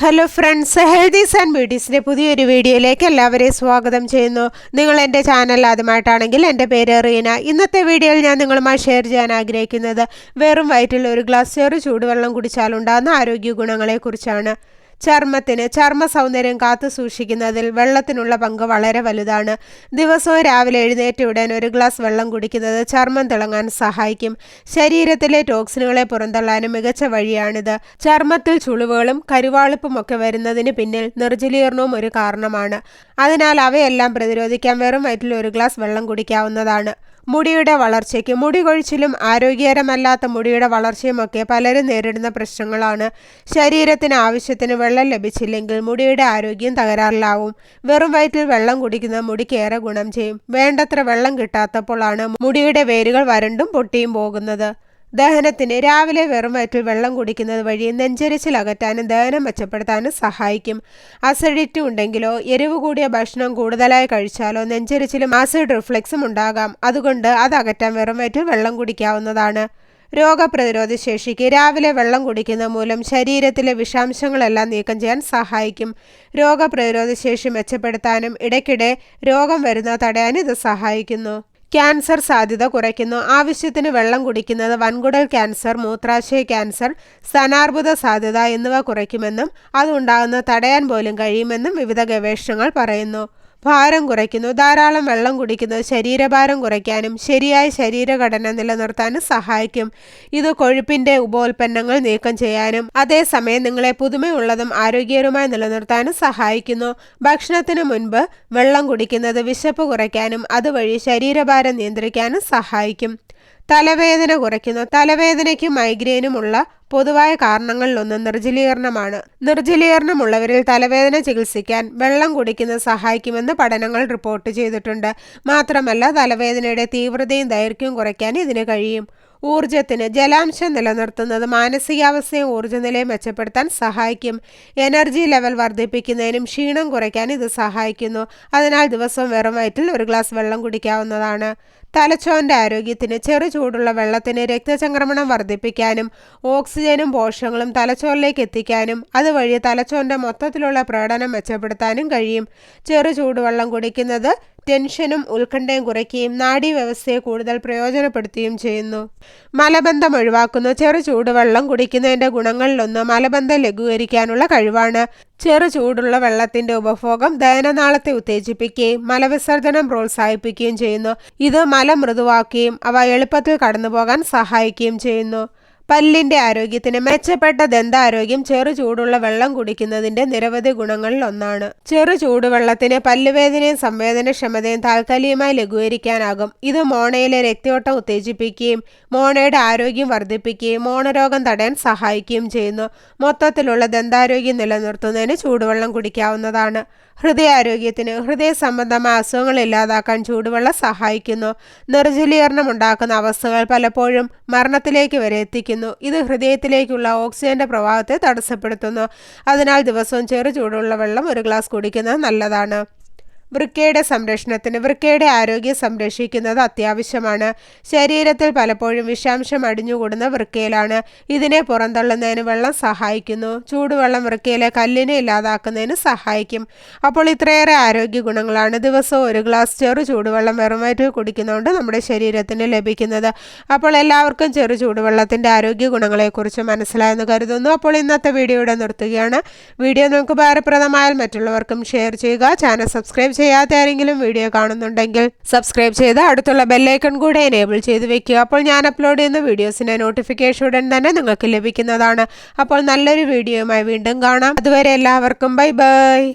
Hello friends, healthies and ബ്യൂട്ടീസിൻ്റെ പുതിയൊരു വീഡിയോയിലേക്ക് എല്ലാവരെയും സ്വാഗതം ചെയ്യുന്നു. നിങ്ങൾ എൻ്റെ ചാനൽ ആദ്യമായിട്ടാണെങ്കിൽ എൻ്റെ പേര് റീന. ഇന്നത്തെ വീഡിയോയിൽ ഞാൻ നിങ്ങളുമായി ഷെയർ ചെയ്യാൻ ആഗ്രഹിക്കുന്നത് വെറും വയറ്റിൽ ഒരു ഗ്ലാസ് ചെറു ചൂടുവെള്ളം കുടിച്ചാലുണ്ടാകുന്ന ആരോഗ്യ ഗുണങ്ങളെക്കുറിച്ചാണ്. ചർമ്മ സൗന്ദര്യം കാത്തു സൂക്ഷിക്കുന്നതിൽ വെള്ളത്തിനുള്ള പങ്ക് വളരെ വലുതാണ്. ദിവസവും രാവിലെ എഴുന്നേറ്റ ഉടൻ ഒരു ഗ്ലാസ് വെള്ളം കുടിക്കുന്നത് ചർമ്മം തിളങ്ങാൻ സഹായിക്കും. ശരീരത്തിലെ ടോക്സിനുകളെ പുറന്തള്ളാനും മികച്ച വഴിയാണിത്. ചർമ്മത്തിൽ ചുളിവുകളും കരുവാളിപ്പും ഒക്കെ വരുന്നതിന് പിന്നിൽ നിർജ്ജലീകരണവും ഒരു കാരണമാണ്. അതിനാൽ അവയെല്ലാം പ്രതിരോധിക്കാൻ വെറും വയറ്റിൽ ഒരു ഗ്ലാസ് വെള്ളം കുടിക്കാവുന്നതാണ്. മുടിയുടെ വളർച്ചയ്ക്ക് മുടി കൊഴിച്ചിലും ആരോഗ്യകരമല്ലാത്ത മുടിയുടെ വളർച്ചയുമൊക്കെ പലരും നേരിടുന്ന പ്രശ്നങ്ങളാണ്. ശരീരത്തിന് ആവശ്യത്തിന് വെള്ളം ലഭിച്ചില്ലെങ്കിൽ മുടിയുടെ ആരോഗ്യം തകരാറിലാവും. വെറും വയറ്റിൽ വെള്ളം കുടിക്കുന്നത് മുടിക്ക് ഏറെ ഗുണം ചെയ്യും. വേണ്ടത്ര വെള്ളം കിട്ടാത്തപ്പോഴാണ് മുടിയുടെ വേരുകൾ വരണ്ടും പൊട്ടിയും പോകുന്നത്. ദഹനത്തിന് രാവിലെ വെറും വയറ്റിൽ വെള്ളം കുടിക്കുന്നത് വഴി നെഞ്ചരിച്ചിൽ അകറ്റാനും ദഹനം മെച്ചപ്പെടുത്താനും സഹായിക്കും. അസിഡിറ്റി ഉണ്ടെങ്കിലോ എരിവ് കൂടിയ ഭക്ഷണം കൂടുതലായി കഴിച്ചാലോ നെഞ്ചരിച്ചിലും ആസിഡ് റിഫ്ലക്സും ഉണ്ടാകാം. അതുകൊണ്ട് അത് അകറ്റാൻ വെറും വയറ്റിൽ വെള്ളം കുടിക്കാവുന്നതാണ്. രോഗപ്രതിരോധ ശേഷിക്ക് രാവിലെ വെള്ളം കുടിക്കുന്നത് മൂലം ശരീരത്തിലെ വിഷാംശങ്ങളെല്ലാം നീക്കം ചെയ്യാൻ സഹായിക്കും. രോഗപ്രതിരോധ ശേഷി മെച്ചപ്പെടുത്താനും ഇടയ്ക്കിടെ രോഗം വരുന്നത് തടയാനും ഇത് സഹായിക്കുന്നു. ക്യാൻസർ സാധ്യത കുറയ്ക്കുന്നു. ആവശ്യത്തിന് വെള്ളം കുടിക്കുന്നത് വൻകുടൽ ക്യാൻസർ, മൂത്രാശയ ക്യാൻസർ, സ്തനാർബുദ സാധ്യത എന്നിവ കുറയ്ക്കുമെന്നും അതുണ്ടാകുന്നത് തടയാൻ പോലും കഴിയുമെന്നും വിവിധ ഗവേഷണങ്ങൾ പറയുന്നു. ഭാരം കുറയ്ക്കുന്നു. ധാരാളം വെള്ളം കുടിക്കുന്നത് ശരീരഭാരം കുറയ്ക്കാനും ശരിയായ ശരീരഘടന നിലനിർത്താനും സഹായിക്കും. ഇത് കൊഴുപ്പിൻ്റെ ഉപോൽപ്പന്നങ്ങൾ നീക്കം ചെയ്യാനും അതേസമയം നിങ്ങളെ പുതുമയുള്ളതും ആരോഗ്യകരമായി നിലനിർത്താനും സഹായിക്കുന്നു. ഭക്ഷണത്തിന് മുൻപ് വെള്ളം കുടിക്കുന്നത് വിശപ്പ് കുറയ്ക്കാനും അതുവഴി ശരീരഭാരം നിയന്ത്രിക്കാനും സഹായിക്കും. തലവേദന കുറയ്ക്കുന്നു. തലവേദനയ്ക്കും മൈഗ്രെയിനുമുള്ള പൊതുവായ കാരണങ്ങളിലൊന്ന് നിർജ്ജലീകരണമാണ്. നിർജ്ജലീകരണമുള്ളവരിൽ തലവേദന ചികിത്സിക്കാൻ വെള്ളം കുടിക്കുന്നത് സഹായിക്കുമെന്ന് പഠനങ്ങൾ റിപ്പോർട്ട് ചെയ്തിട്ടുണ്ട്. മാത്രമല്ല തലവേദനയുടെ തീവ്രതയും ദൈർഘ്യവും കുറയ്ക്കാൻ ഇതിന് കഴിയും. ഊർജത്തിന് ജലാംശം നിലനിർത്തുന്നത് മാനസികാവസ്ഥയും ഊർജ്ജനിലയും മെച്ചപ്പെടുത്താൻ സഹായിക്കും. എനർജി ലെവൽ വർദ്ധിപ്പിക്കുന്നതിനും ക്ഷീണം കുറയ്ക്കാൻ ഇത് സഹായിക്കുന്നു. അതിനാൽ ദിവസവും വെറും വയറ്റിൽ ഒരു ഗ്ലാസ് വെള്ളം കുടിക്കാവുന്നതാണ്. തലച്ചോറിൻ്റെ ആരോഗ്യത്തിന് ചെറു ചൂടുള്ള വെള്ളത്തിന് രക്തചംക്രമണം വർദ്ധിപ്പിക്കാനും ഓക്സിജനും പോഷകങ്ങളും തലച്ചോറിലേക്ക് എത്തിക്കാനും അതുവഴി തലച്ചോറിൻ്റെ മൊത്തത്തിലുള്ള പ്രകടനം മെച്ചപ്പെടുത്താനും കഴിയും. ചെറു ചൂടുവെള്ളം കുടിക്കുന്നത് ടെൻഷനും ഉത്കണ്ഠയും കുറയ്ക്കുകയും നാഡീവ്യവസ്ഥയെ കൂടുതൽ പ്രയോജനപ്പെടുത്തുകയും ചെയ്യുന്നു. മലബന്ധം ഒഴിവാക്കുന്നു. ചെറു ചൂടുവെള്ളം കുടിക്കുന്നതിൻ്റെ ഗുണങ്ങളിലൊന്ന് മലബന്ധം ലഘൂകരിക്കാനുള്ള കഴിവാണ്. ചെറു ചൂടുള്ള വെള്ളത്തിൻ്റെ ഉപഭോഗം ദഹനനാളത്തെ ഉത്തേജിപ്പിക്കുകയും മലവിസർജനം പ്രോത്സാഹിപ്പിക്കുകയും ചെയ്യുന്നു. ഇത് മലം മൃദുവാക്കുകയും അവ എളുപ്പത്തിൽ കടന്നുപോകാൻ സഹായിക്കുകയും ചെയ്യുന്നു. പല്ലിൻ്റെ ആരോഗ്യത്തിന് മെച്ചപ്പെട്ട ദന്താരോഗ്യം ചെറു ചൂടുള്ള വെള്ളം കുടിക്കുന്നതിൻ്റെ നിരവധി ഗുണങ്ങളിൽ ഒന്നാണ്. ചെറു ചൂടുവെള്ളത്തിന് പല്ലുവേദനയും സംവേദനക്ഷമതയും താൽക്കാലികമായി ലഘൂകരിക്കാനാകും. ഇത് മോണയിലെ രക്തയോട്ടം ഉത്തേജിപ്പിക്കുകയും മോണയുടെ ആരോഗ്യം വർദ്ധിപ്പിക്കുകയും മോണരോഗം തടയാൻ സഹായിക്കുകയും ചെയ്യുന്നു. മൊത്തത്തിലുള്ള ദന്താരോഗ്യം നിലനിർത്തുന്നതിന് ചൂടുവെള്ളം കുടിക്കാവുന്നതാണ്. ഹൃദയാരോഗ്യത്തിന് ഹൃദയ സംബന്ധമായ അസുഖങ്ങൾ ഇല്ലാതാക്കാൻ ചൂടുവെള്ളം സഹായിക്കുന്നു. നിർജ്ജലീകരണം ഉണ്ടാക്കുന്ന അവസ്ഥകൾ പലപ്പോഴും മരണത്തിലേക്ക് വരെ എത്തിക്കുന്നു. ഇത് ഹൃദയത്തിലേക്കുള്ള ഓക്സിജന്റെ പ്രവാഹത്തെ തടസ്സപ്പെടുത്തുന്നു. അതിനാൽ ദിവസവും ചെറു ചൂടുള്ള വെള്ളം ഒരു ഗ്ലാസ് കുടിക്കുന്നത് നല്ലതാണ്. വൃക്കയുടെ സംരക്ഷണത്തിന് വൃക്കയുടെ ആരോഗ്യം സംരക്ഷിക്കുന്നത് അത്യാവശ്യമാണ്. ശരീരത്തിൽ പലപ്പോഴും വിഷാംശം അടിഞ്ഞുകൂടുന്ന വൃക്കയിലാണ്. ഇതിനെ പുറന്തള്ളുന്നതിന് വെള്ളം സഹായിക്കുന്നു. ചൂടുവെള്ളം വൃക്കയിലെ കല്ലിനെ ഇല്ലാതാക്കുന്നതിന് സഹായിക്കും. അപ്പോൾ ഇത്രയേറെ ആരോഗ്യ ഗുണങ്ങളാണ് ദിവസവും ഒരു ഗ്ലാസ് ചെറു ചൂടുവെള്ളം വെറും വയറ്റിൽ കുടിക്കുന്നതുകൊണ്ട് നമ്മുടെ ശരീരത്തിന് ലഭിക്കുന്നത്. അപ്പോൾ എല്ലാവർക്കും ചെറു ചൂടുവെള്ളത്തിൻ്റെ ആരോഗ്യ ഗുണങ്ങളെക്കുറിച്ച് മനസ്സിലായെന്ന് കരുതുന്നു. അപ്പോൾ ഇന്നത്തെ വീഡിയോ ഇവിടെ നിർത്തുകയാണ്. വീഡിയോ നിങ്ങൾക്ക് ഉപകാരപ്രദമായാൽ മറ്റുള്ളവർക്കും ഷെയർ ചെയ്യുക. ചാനൽ സബ്സ്ക്രൈബ് ചെയ്യാത്ത ആരെങ്കിലും വീഡിയോ കാണുന്നുണ്ടെങ്കിൽ സബ്സ്ക്രൈബ് ചെയ്ത് അടുത്തുള്ള ബെല്ലൈക്കൺ കൂടെ എനേബിൾ ചെയ്ത് വെക്കുക. അപ്പോൾ ഞാൻ അപ്ലോഡ് ചെയ്യുന്ന വീഡിയോസിൻ്റെ നോട്ടിഫിക്കേഷൻ ഉടൻ തന്നെ നിങ്ങൾക്ക് ലഭിക്കുന്നതാണ്. അപ്പോൾ നല്ലൊരു വീഡിയോയുമായി വീണ്ടും കാണാം. അതുവരെ എല്ലാവർക്കും ബൈ ബൈ.